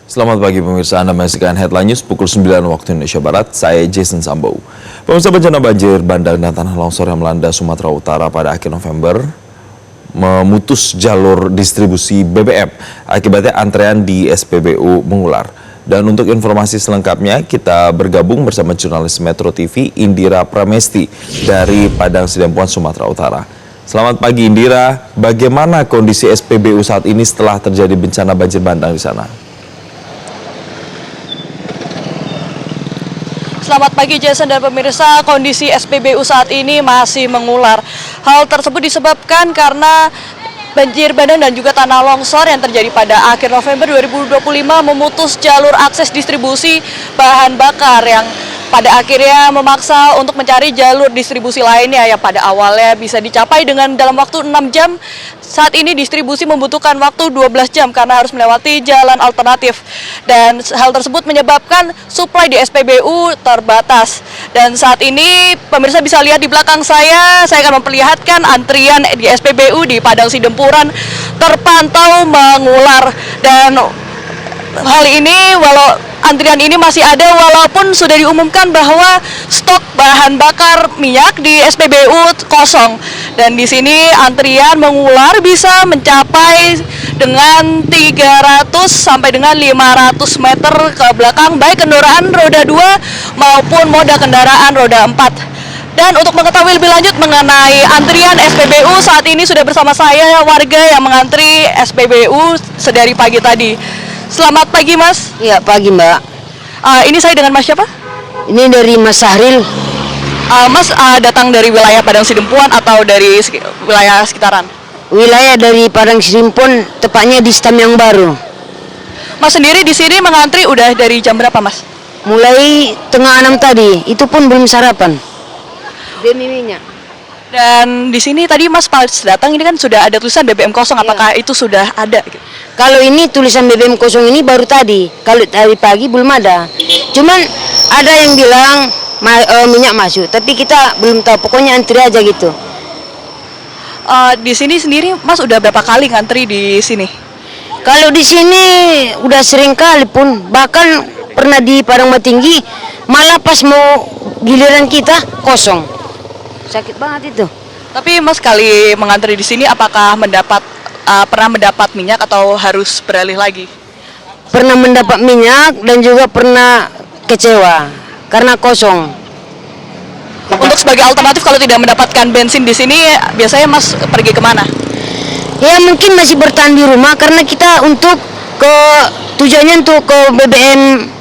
Selamat pagi pemirsa, Anda menyaksikan Headline News pukul 9 waktu Indonesia Barat, saya Jason Sambau. Pemirsa, bencana banjir bandang dan tanah longsor yang melanda Sumatera Utara pada akhir November memutus jalur distribusi BBM. Akibatnya antrean di SPBU mengular. Dan untuk informasi selengkapnya, kita bergabung bersama jurnalis Metro TV Indira Pramesti dari Padang Sidempuan, Sumatera Utara. Selamat pagi Indira, bagaimana kondisi SPBU saat ini setelah terjadi bencana banjir bandang di sana? Selamat pagi Jason dan pemirsa, kondisi SPBU saat ini masih mengular. Hal tersebut disebabkan karena banjir bandang dan juga tanah longsor yang terjadi pada akhir November 2025 memutus jalur akses distribusi bahan bakar yang pada akhirnya memaksa untuk mencari jalur distribusi lainnya yang pada awalnya bisa dicapai dengan dalam waktu 6 jam. Saat ini distribusi membutuhkan waktu 12 jam karena harus melewati jalan alternatif. Dan hal tersebut menyebabkan suplai di SPBU terbatas. Dan saat ini pemirsa bisa lihat di belakang saya akan memperlihatkan antrian di SPBU di Padang Sidempuran terpantau mengular. Dan hal ini antrian ini masih ada walaupun sudah diumumkan bahwa stok bahan bakar minyak di SPBU kosong. Dan di sini antrian mengular bisa mencapai dengan 300 sampai dengan 500 meter ke belakang baik kendaraan roda 2 maupun moda kendaraan roda 4. Dan untuk mengetahui lebih lanjut mengenai antrian SPBU, saat ini sudah bersama saya warga yang mengantri SPBU sedari pagi tadi. Selamat pagi Mas. Iya pagi Mbak. Ini saya dengan Mas siapa? Ini dari Mas Sahril. Mas datang dari wilayah Padang Sidempuan atau dari wilayah sekitaran? Wilayah dari Padang Sidempuan, tepatnya di Stam yang baru. Mas sendiri di sini mengantri udah dari jam berapa Mas? Mulai tengah 6 tadi, itu pun belum sarapan. Demi minyak. Dan di sini tadi Mas pas datang ini kan sudah ada tulisan BBM kosong, apakah itu sudah ada? Kalau ini tulisan BBM kosong ini baru tadi, kalau dari pagi belum ada. Cuman ada yang bilang minyak masuk, tapi kita belum tahu, pokoknya antri aja gitu. Di sini sendiri Mas udah berapa kali ngantri di sini? Kalau di sini udah sering kali pun, bahkan pernah di Padang Matinggi, malah pas mau giliran kita kosong. Sakit banget itu. Tapi Mas kali mengantri di sini apakah pernah mendapat minyak atau harus beralih lagi? Pernah mendapat minyak dan juga pernah kecewa karena kosong. Untuk sebagai alternatif kalau tidak mendapatkan bensin di sini, biasanya Mas pergi kemana? Ya mungkin masih bertahan di rumah karena kita untuk tujuannya untuk ke BBM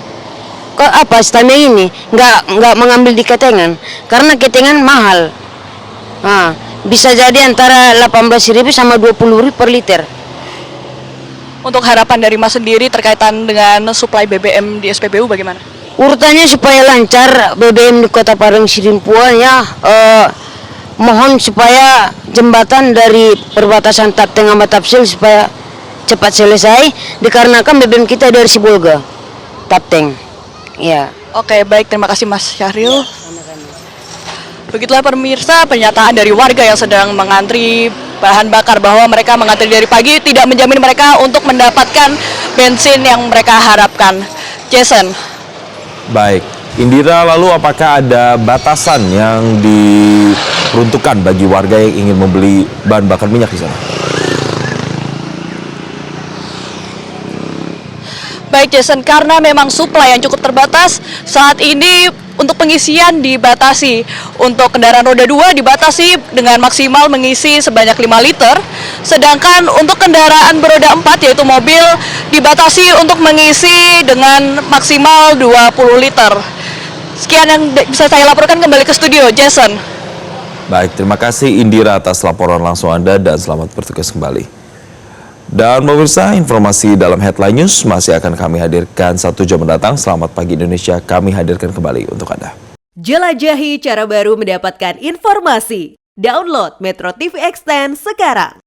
stamina ini nggak mengambil di ketengan karena ketengan mahal. Nah, bisa jadi antara 18.000 sama 20.000 per liter. Untuk harapan dari Mas sendiri terkaitan dengan suplai BBM di SPBU bagaimana? Urutannya supaya lancar BBM di Kota Padang Sidempuan ya, mohon supaya jembatan dari perbatasan Tapteng sama Tapsil supaya cepat selesai dikarenakan BBM kita dari Sibolga, Tapteng. Ya. Oke, baik, terima kasih Mas Syahril. Begitulah pemirsa pernyataan dari warga yang sedang mengantri bahan bakar bahwa mereka mengantri dari pagi tidak menjamin mereka untuk mendapatkan bensin yang mereka harapkan. Jason. Baik, Indira, lalu apakah ada batasan yang diperuntukkan bagi warga yang ingin membeli bahan bakar minyak di sana? Baik Jason, karena memang suplai yang cukup terbatas, saat ini untuk pengisian dibatasi. Untuk kendaraan roda 2 dibatasi dengan maksimal mengisi sebanyak 5 liter, sedangkan untuk kendaraan beroda 4 yaitu mobil dibatasi untuk mengisi dengan maksimal 20 liter. Sekian yang bisa saya laporkan, kembali ke studio, Jason. Baik, terima kasih Indira atas laporan langsung Anda dan selamat bertugas kembali. Dan pemirsa, informasi dalam Headline News masih akan kami hadirkan 1 jam mendatang. Selamat pagi Indonesia, kami hadirkan kembali untuk Anda. Jelajahi cara baru mendapatkan informasi. Download Metro TV Extend sekarang.